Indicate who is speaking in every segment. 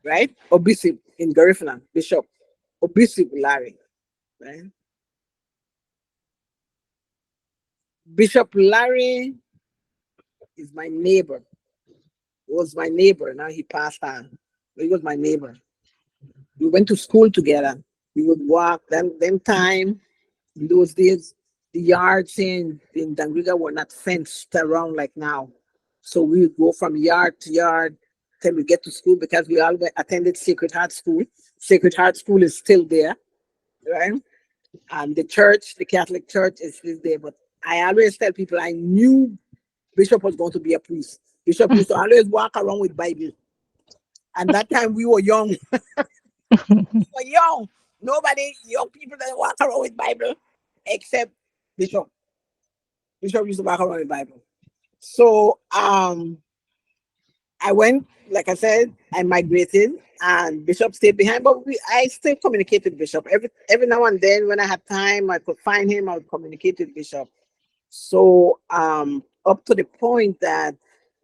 Speaker 1: right? Obisip in Garifuna, Bishop Obisip Larry, right? Bishop Larry is my neighbor, was my neighbor. Now he passed on. He was my neighbor. We went to school together. We would walk. Them time, in those days, the yards in Dangriga were not fenced around like now. So we would go from yard to yard till we get to school because we all attended Sacred Heart School. Sacred Heart School is still there, right? And the church, the Catholic Church, is still there. But I always tell people I knew Bishop was going to be a priest. Bishop used to always walk around with Bible. And that time we were young. We were young. Nobody, young people that walk around with Bible except Bishop. Bishop used to walk around with Bible. So I went, like I said, I migrated and Bishop stayed behind, but I still communicated with Bishop. Every now and then when I had time, I could find him, I would communicate with Bishop. So up to the point that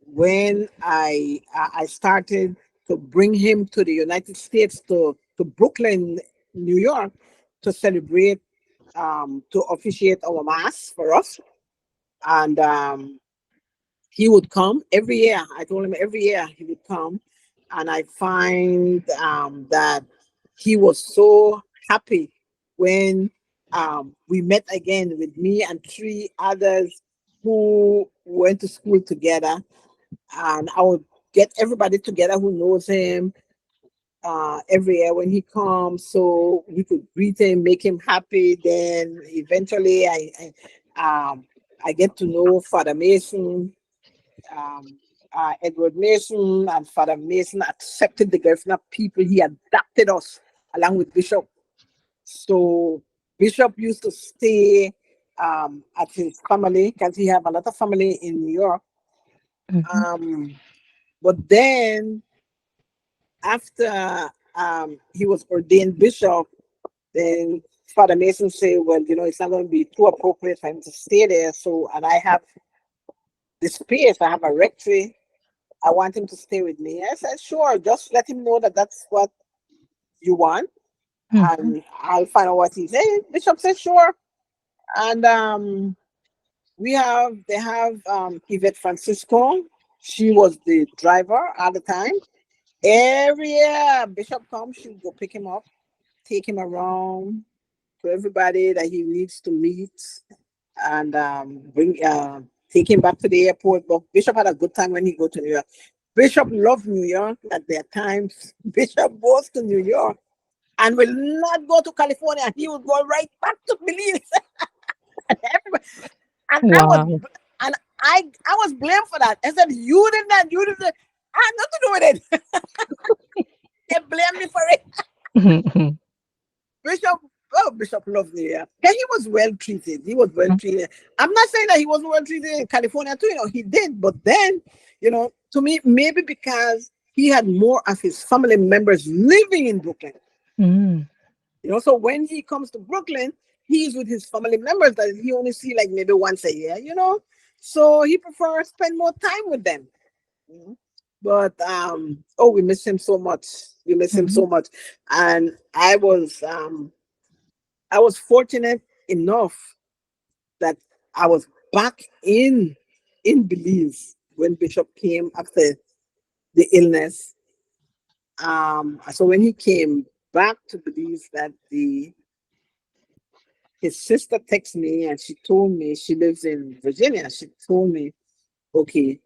Speaker 1: when I started to bring him to the United States, to Brooklyn, New York, to celebrate, to officiate our mass for us. And he would come every year. I told him every year he would come. And I find that he was so happy when we met again with me and three others who went to school together. And I would get everybody together who knows him every year when he comes, so we could greet him, make him happy. Then eventually, I get to know Father Mason, um, Edward Mason, and Father Mason accepted the Garifuna people. He adopted us along with Bishop. So Bishop used to stay at his family because he have a lot of family in New York.
Speaker 2: Mhm.
Speaker 1: Um, but then after he was ordained bishop, then Father Mason said, well, it's not going to be too appropriate for him to stay there. So, and I have the space, I have a rectory. I want him to stay with me. I said, sure, just let him know that that's what you want.
Speaker 2: Mhm.
Speaker 1: And I'll find out what he said. Bishop said, sure. And they have Yvette Francisco. She was the driver at the time. Every year, Bishop comes, she go pick him up, take him around to everybody that he needs to meet, and bring take him back to the airport. But Bishop had a good time when he go to New York. Bishop loved New York. At their times, Bishop goes to New York and will not go to California. He would go right back to Belize. and everybody, and
Speaker 2: Wow.
Speaker 1: I was blamed for that. I said, you did that, you did that. I had nothing to do with it. They blamed me for it.
Speaker 2: Mhm.
Speaker 1: Bishop, oh, Bishop loved me. Yeah, yeah, he was well treated. He was well treated. I'm not saying that he wasn't well treated in California too. He did. But then, to me, maybe because he had more of his family members living in Brooklyn.
Speaker 2: Mm.
Speaker 1: So when he comes to Brooklyn, he's with his family members that he only see like maybe once a year. So he prefers spend more time with them. you know. But oh, we miss him so much. We miss him
Speaker 2: Mhm.
Speaker 1: so much. And I was fortunate enough that I was back in Belize when Bishop came after the illness. So when he came back to Belize, that the his sister texted me and she told me she lives in Virginia. She told me, okay,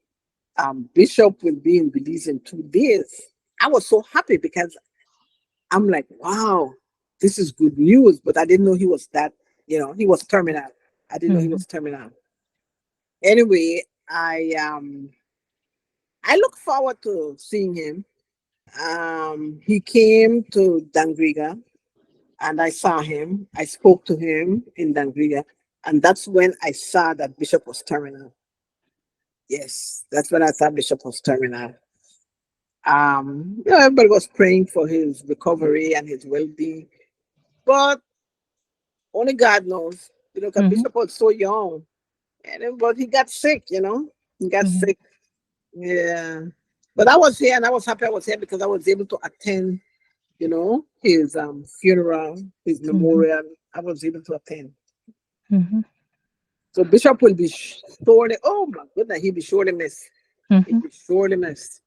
Speaker 1: Bishop will be in Belize in 2 days. I was so happy because I'm like, wow, this is good news. But I didn't know he was he was terminal. I didn't know he
Speaker 2: Mhm.
Speaker 1: was terminal. Anyway, I look forward to seeing him. He came to Dangriga and I saw him. I spoke to him in Dangriga, and that's when I saw that Bishop was terminal. Yes, that's when I thought Bishop was terminal. Everybody was praying for his recovery and his well-being, but only God knows. Because
Speaker 2: Mhm.
Speaker 1: Bishop was so young, but he got sick. He got
Speaker 2: Mhm.
Speaker 1: sick. Yeah. But I was here and I was happy I was here because I was able to attend, his funeral, his
Speaker 2: Mhm.
Speaker 1: memorial. I was able to attend.
Speaker 2: Mhm.
Speaker 1: So Bishop will be sorely, oh my goodness, he'll be surely missed. He'll
Speaker 2: Mhm.
Speaker 1: be surely missed.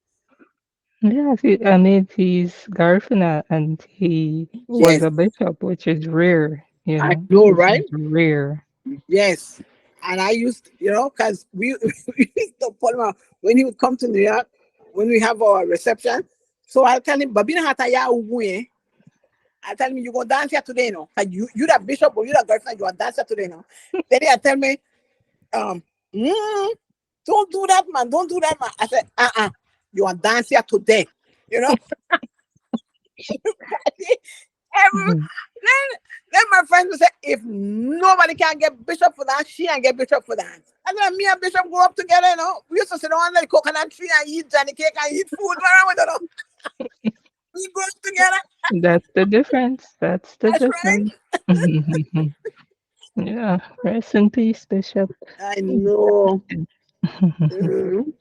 Speaker 2: Yes, I mean, he's Garifuna and he was
Speaker 1: Yes,
Speaker 2: a bishop, which is rare,
Speaker 1: I know,
Speaker 2: This
Speaker 1: right?
Speaker 2: is rare.
Speaker 1: Yes. And I used, because we used to pull him out when he would come to New York, when we have our reception. So I tell him, Babina Hataya Uwe. I tell him, you go dance here today, no? And you that bishop or you that girlfriend, you are dancing today, no? Then he tell me, um, mm, don't do that, man. Don't do that, man. I said, you are dancing here today. You know? Every,
Speaker 2: Mhm.
Speaker 1: then my friends will say, if nobody can get bishop for that, she can get bishop for that. And then me and Bishop go up together, We used to sit on the coconut tree and eat Johnny cake and eat food. Where we don't know. We go up together.
Speaker 2: That's the difference. That's the
Speaker 1: That's right.
Speaker 2: difference. Mhm. Yeah, rest in peace, Bishop.
Speaker 1: I know. Mhm.